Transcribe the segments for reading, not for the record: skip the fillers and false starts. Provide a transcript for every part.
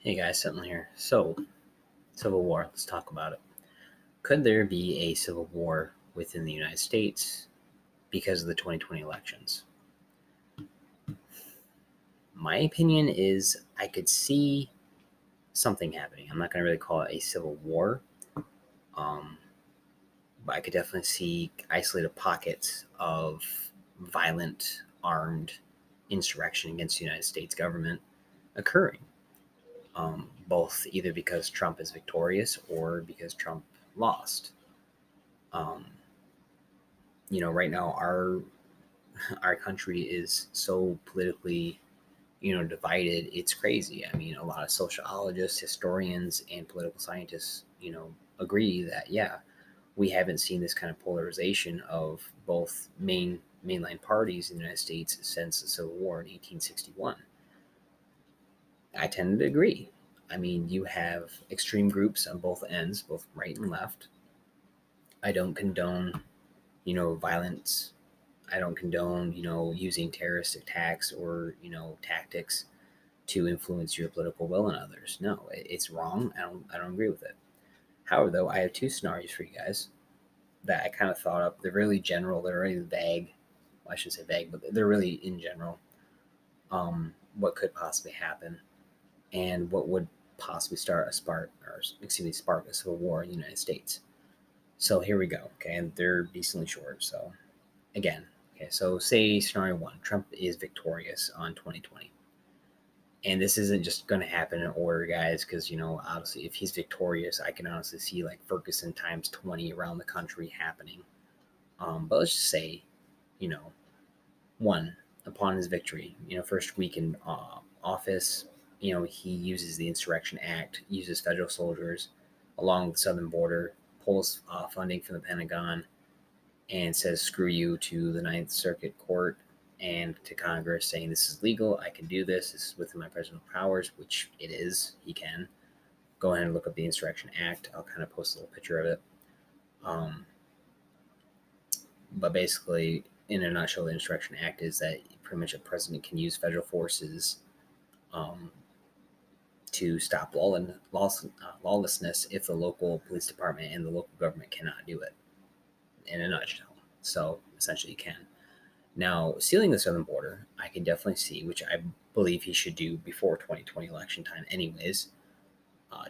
Hey guys, Sentinel here. So, Civil War, let's talk about it. Could there be a civil war within the United States because of the 2020 elections? My opinion is I could see something happening. I'm not going to really call it a civil war, um, but I could definitely see isolated pockets of violent, armed insurrection against the United States government occurring. Both either because Trump is victorious or because Trump lost. Um, right now our country is so politically, divided. It's crazy. I mean, a lot of sociologists, historians, and political scientists, agree that yeah, we haven't seen this kind of polarization of both mainline parties in the United States since the Civil War in 1861. I tend to agree. I mean, you have extreme groups on both ends, both right and left. I don't condone, violence. I don't condone, using terrorist attacks or, tactics to influence your political will and others. No, it's wrong. I don't agree with it. However, though, I have two scenarios for you guys that I kind of thought up. They're really general. They're really vague. Well, I shouldn't say vague, but they're really in general. What could possibly happen, and what would possibly spark a civil war in the United States. So here we go. Okay, and they're decently short. So again, okay, so say scenario one: Trump is victorious on 2020. And this isn't just going to happen in order, guys, because, obviously, if he's victorious, I can honestly see like Ferguson times 20 around the country happening. But let's just say, you know, one, upon his victory, first week in office, he uses the Insurrection Act, uses federal soldiers along the southern border, pulls funding from the Pentagon, and says screw you to the Ninth Circuit Court and to Congress, saying this is legal, I can do this, this is within my presidential powers, which it is, he can. Go ahead and look up the Insurrection Act. I'll kind of post a little picture of it. Um, but basically, in a nutshell, the Insurrection Act is that pretty much a president can use federal forces um, to stop lawlessness if the local police department and the local government cannot do it, in a nutshell. So essentially, you can. Now, sealing the southern border, I can definitely see, which I believe he should do before 2020 election time, anyways.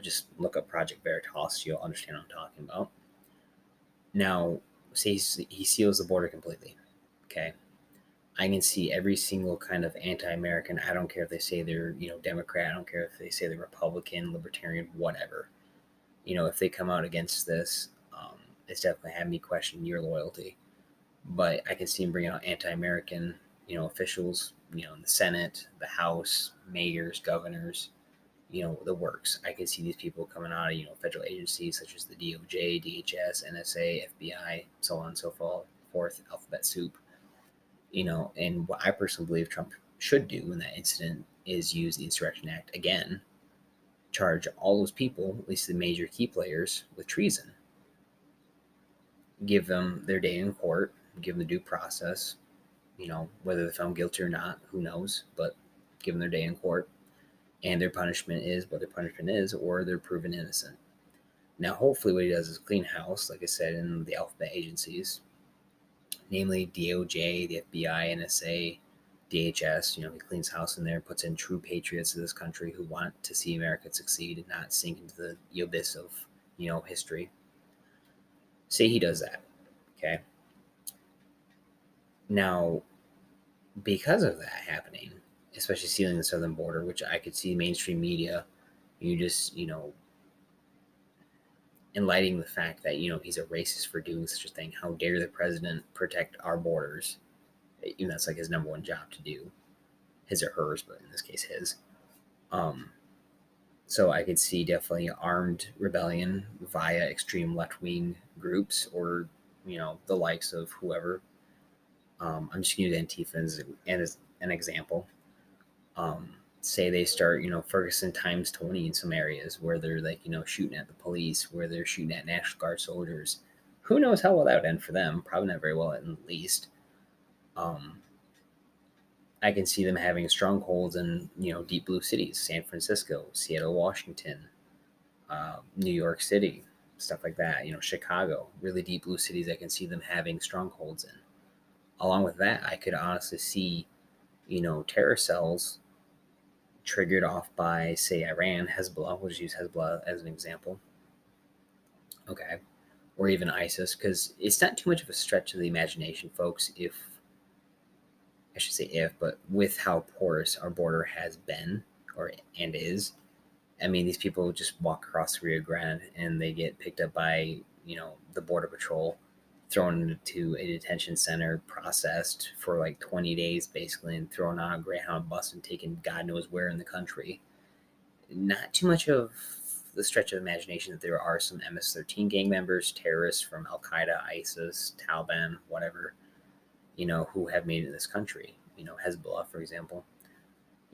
Just look up Project Veritas, you'll understand what I'm talking about. Now, say he seals the border completely. Okay, I can see every single kind of anti-American. I don't care if they say they're Democrat. I don't care if they say they're Republican, Libertarian, whatever. If they come out against this, it's definitely had me question your loyalty. But I can see him bringing out anti-American, officials, in the Senate, the House, mayors, governors, the works. I can see these people coming out of, federal agencies such as the DOJ, DHS, NSA, FBI, so on and so forth, alphabet soup. And what I personally believe Trump should do in that incident is use the Insurrection Act again, charge all those people, at least the major key players, with treason. Give them their day in court, give them the due process, whether they're found guilty or not, who knows, but give them their day in court. And their punishment is what their punishment is, or they're proven innocent. Now, hopefully, what he does is clean house, like I said, in the alphabet agencies, namely DOJ, the FBI, NSA, DHS. He cleans house in there, puts in true patriots of this country who want to see America succeed and not sink into the abyss of, history. Say he does that, okay? Now, because of that happening, especially sealing the southern border, which I could see mainstream media, enlightening the fact that, he's a racist for doing such a thing. How dare the president protect our borders? That's like his number one job to do, his or hers, but in this case, his. So I could see definitely armed rebellion via extreme left wing groups or, the likes of whoever. I'm just going to use Antifa as an example. Say they start, Ferguson times 20 in some areas where they're like, shooting at the police, where they're shooting at National Guard soldiers. Who knows how well that would end for them? Probably not very well, at least. Um, I can see them having strongholds in, deep blue cities, San Francisco, Seattle, Washington, New York City, stuff like that. Chicago, really deep blue cities. I can see them having strongholds in. Along with that, I could honestly see, terror cells triggered off by, say, Iran, Hezbollah. We'll just use Hezbollah as an example. Okay. Or even ISIS, because it's not too much of a stretch of the imagination, folks, I should say but with how porous our border has been and is. I mean, these people just walk across the Rio Grande and they get picked up by, the Border Patrol, thrown into a detention center, processed for like 20 days basically, and thrown on a Greyhound bus and taken God knows where in the country. Not too much of the stretch of imagination that there are some MS-13 gang members, terrorists from Al Qaeda, ISIS, Taliban, whatever, who have made it in this country. Hezbollah, for example.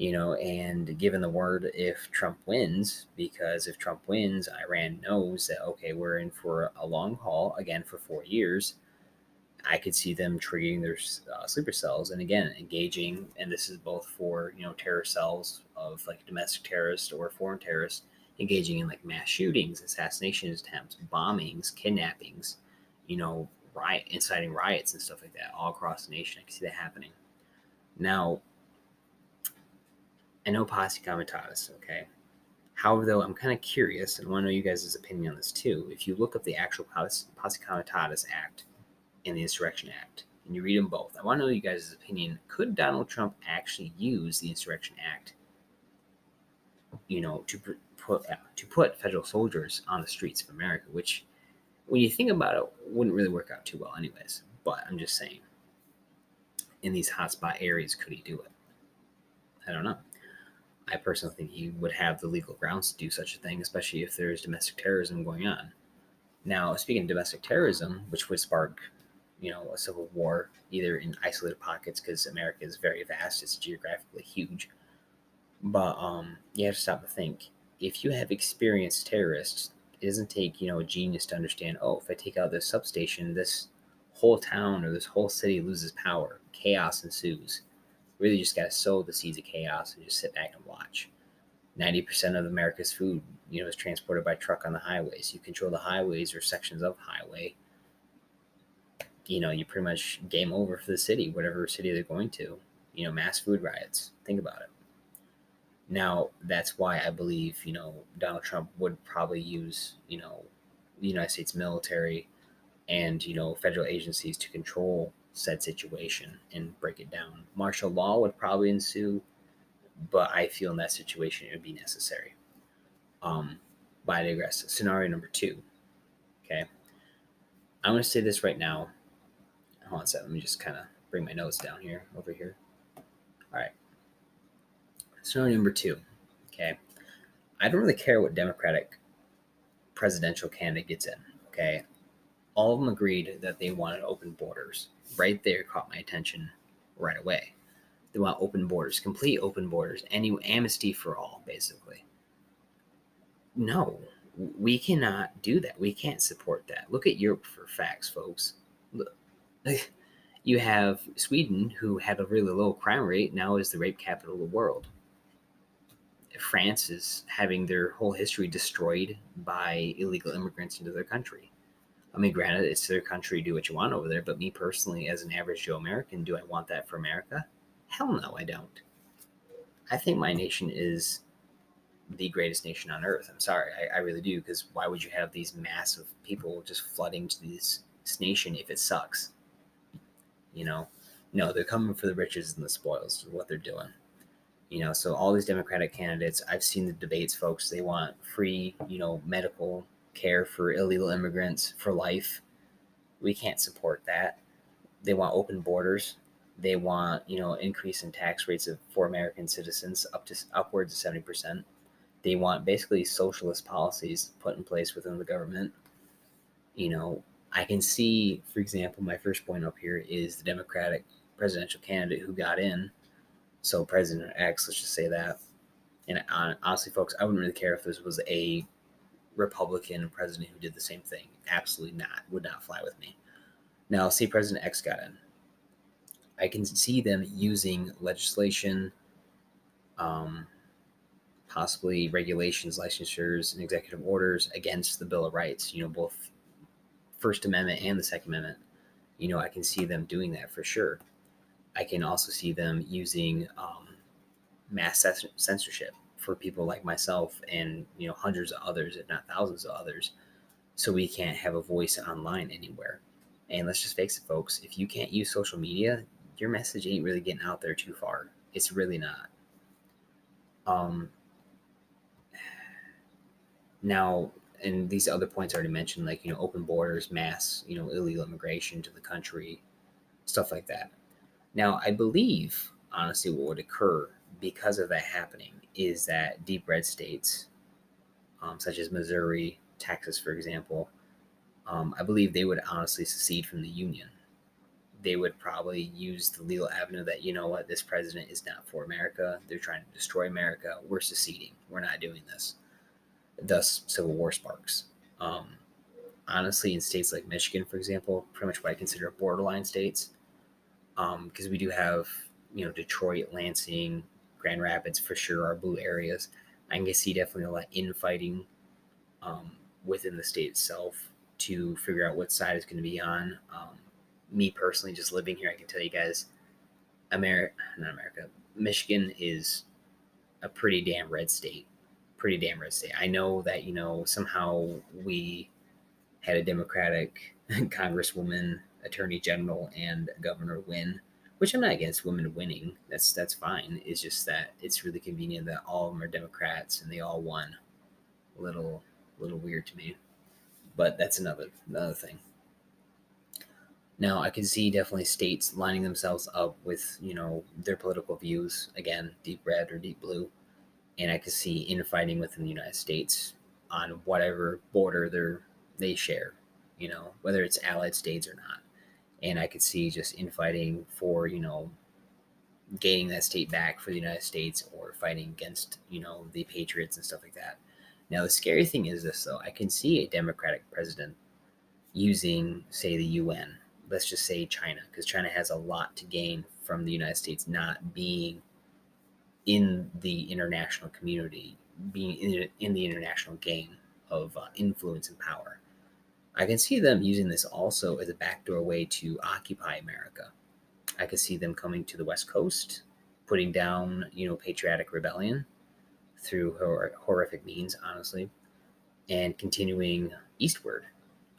And given the word, if Trump wins, because if Trump wins, Iran knows that, okay, we're in for a long haul again for 4 years. I could see them triggering their sleeper cells and again engaging, and this is both for terror cells of like domestic terrorists or foreign terrorists, engaging in like mass shootings, assassination attempts, bombings, kidnappings, inciting riots and stuff like that all across the nation. I can see that happening. Now, I know posse comitatus, okay? However, though, I'm kind of curious and want to know you guys' opinion on this too. If you look up the actual Posse Comitatus Act and the Insurrection Act, and you read them both, I want to know you guys' opinion. Could Donald Trump actually use the Insurrection Act, to put federal soldiers on the streets of America, which, when you think about it, wouldn't really work out too well anyways. But I'm just saying, in these hotspot areas, could he do it? I don't know. I personally think he would have the legal grounds to do such a thing, especially if there's domestic terrorism going on. Now, speaking of domestic terrorism, which would spark, a civil war, either in isolated pockets, because America is very vast, it's geographically huge. But you have to stop and think. If you have experienced terrorists, it doesn't take, a genius to understand, oh, if I take out this substation, this whole town or this whole city loses power. Chaos ensues. Really just got to sow the seeds of chaos and just sit back and watch. 90% of America's food, is transported by truck on the highways. You control the highways or sections of highway, you pretty much game over for the city, whatever city they're going to. Mass food riots. Think about it. Now, that's why I believe, Donald Trump would probably use, the United States military and, federal agencies to control said situation and break it down. Martial law would probably ensue, but I feel in that situation it would be necessary. But I digress. Scenario number 2. Okay. I'm going to say this right now. Hold on a second. Let me just kind of bring my notes down here, over here. All right. Scenario number 2. Okay. I don't really care what Democratic presidential candidate gets in. Okay. All of them agreed that they wanted open borders. Right there caught my attention right away. They want open borders, complete open borders, any amnesty for all, basically. No, we cannot do that. We can't support that. Look at Europe for facts, folks. Look, you have Sweden, who had a really low crime rate, now is the rape capital of the world. France is having their whole history destroyed by illegal immigrants into their country. I mean, granted, it's their country, do what you want over there, but me personally, as an average Joe American, do I want that for America? Hell no, I don't. I think my nation is the greatest nation on earth. I'm sorry, I really do, because why would you have these massive people just flooding to this nation if it sucks? No, they're coming for the riches and the spoils, is what they're doing. So all these Democratic candidates, I've seen the debates, folks, they want free, medical care for illegal immigrants for life. We can't support that. They want open borders. They want, increase in tax rates for American citizens upwards of 70%. They want basically socialist policies put in place within the government. I can see, for example, my first point up here is the Democratic presidential candidate who got in. So President X, let's just say that. And honestly, folks, I wouldn't really care if this was a Republican president who did the same thing. Absolutely not. Would not fly with me. Now, say President X got in. I can see them using legislation, um, possibly regulations, licensures, and executive orders against the Bill of Rights, both First Amendment and the Second Amendment. I can see them doing that for sure. I can also see them using mass censorship for people like myself and hundreds of others, if not thousands of others, so we can't have a voice online anywhere. And let's just face it, folks, if you can't use social media, your message ain't really getting out there too far. It's really not. Um, Now, and these other points I already mentioned, like open borders, mass illegal immigration to the country, stuff like that. Now, I believe honestly what would occur because of that happening is that deep red states, such as Missouri, Texas, for example, I believe they would honestly secede from the union. They would probably use the legal avenue that, what, this president is not for America. They're trying to destroy America. We're seceding. We're not doing this. Thus, civil war sparks. Um, Honestly, in states like Michigan, for example, pretty much what I consider borderline states, because we do have, Detroit, Lansing, Grand Rapids for sure are blue areas. I can see definitely a lot of infighting um, within the state itself to figure out what side is going to be on. Me personally, just living here, I can tell you guys, not America, Michigan is a pretty damn red state. Pretty damn red state. I know that somehow we had a Democratic congresswoman, attorney general, and governor win, which I'm not against women winning. That's fine. It's just that it's really convenient that all of them are Democrats and they all won. A little weird to me, but that's another thing. Now I can see definitely states lining themselves up with their political views, again, deep red or deep blue, and I can see infighting within the United States on whatever border they share, whether it's allied states or not. And I could see just infighting for gaining that state back for the United States or fighting against the patriots and stuff like that. Now the scary thing is this though, I can see a Democratic president using, say, the UN. Let's just say China, because China has a lot to gain from the United States not being in the international community, being in the international game of influence and power. I can see them using this also as a backdoor way to occupy America. I could see them coming to the West Coast, putting down, patriotic rebellion through horrific means, honestly, and continuing eastward.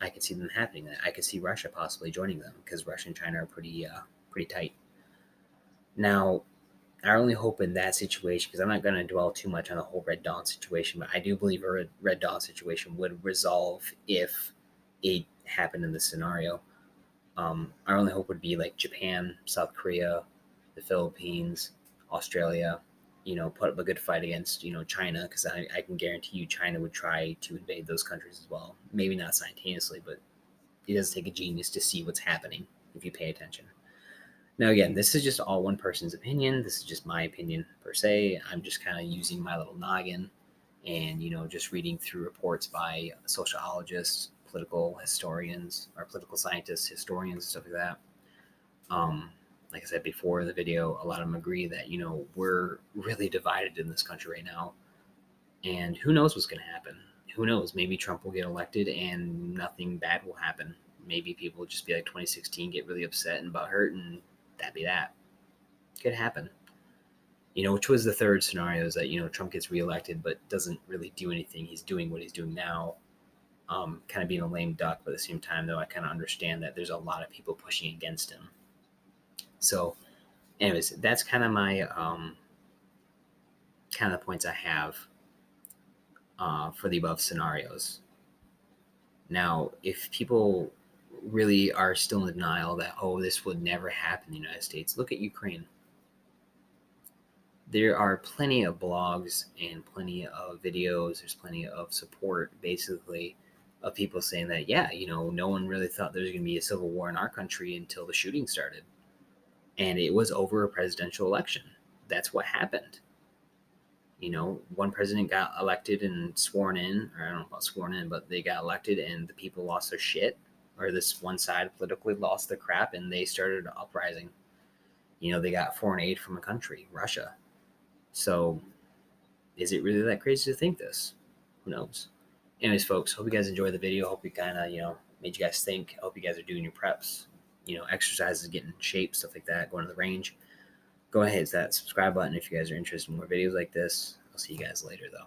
I could see them happening. That I could see Russia possibly joining them because Russia and China are pretty tight. Now, I only hope in that situation, because I'm not going to dwell too much on the whole Red Dawn situation, but I do believe a Red Dawn situation would resolve if it happened in this scenario. Our only hope would be like Japan, South Korea, the Philippines, Australia, put up a good fight against, China, because I can guarantee you China would try to invade those countries as well. Maybe not simultaneously, but it does take a genius to see what's happening if you pay attention. Now, again, this is just all one person's opinion. This is just my opinion per se. I'm just kind of using my little noggin and, just reading through reports by sociologists, political historians, or political scientists, historians, stuff like that. Like I said before in the video, a lot of them agree that, we're really divided in this country right now. And who knows what's going to happen? Who knows? Maybe Trump will get elected and nothing bad will happen. Maybe people will just be like 2016, get really upset and butthurt, and that'd be that. Could happen. Which was the third scenario is that, Trump gets reelected but doesn't really do anything. He's doing what he's doing now, kind of being a lame duck, but at the same time, though, I kind of understand that there's a lot of people pushing against him. So, anyways, that's kind of my kind of the points I have for the above scenarios. Now, if people really are still in denial that, oh, this would never happen in the United States, look at Ukraine. There are plenty of blogs and plenty of videos. There's plenty of support, basically, of people saying that, yeah, no one really thought there was going to be a civil war in our country until the shooting started. And it was over a presidential election. That's what happened. One president got elected and sworn in, or I don't know about sworn in, but they got elected and the people lost their shit, or this one side politically lost their crap and they started an uprising. You know, they got foreign aid from a country, Russia. So is it really that crazy to think this? Who knows? Anyways, folks, hope you guys enjoyed the video. Hope we kind of, made you guys think. Hope you guys are doing your preps, exercises, getting in shape, stuff like that, going to the range. Go ahead, hit that subscribe button if you guys are interested in more videos like this. I'll see you guys later, though.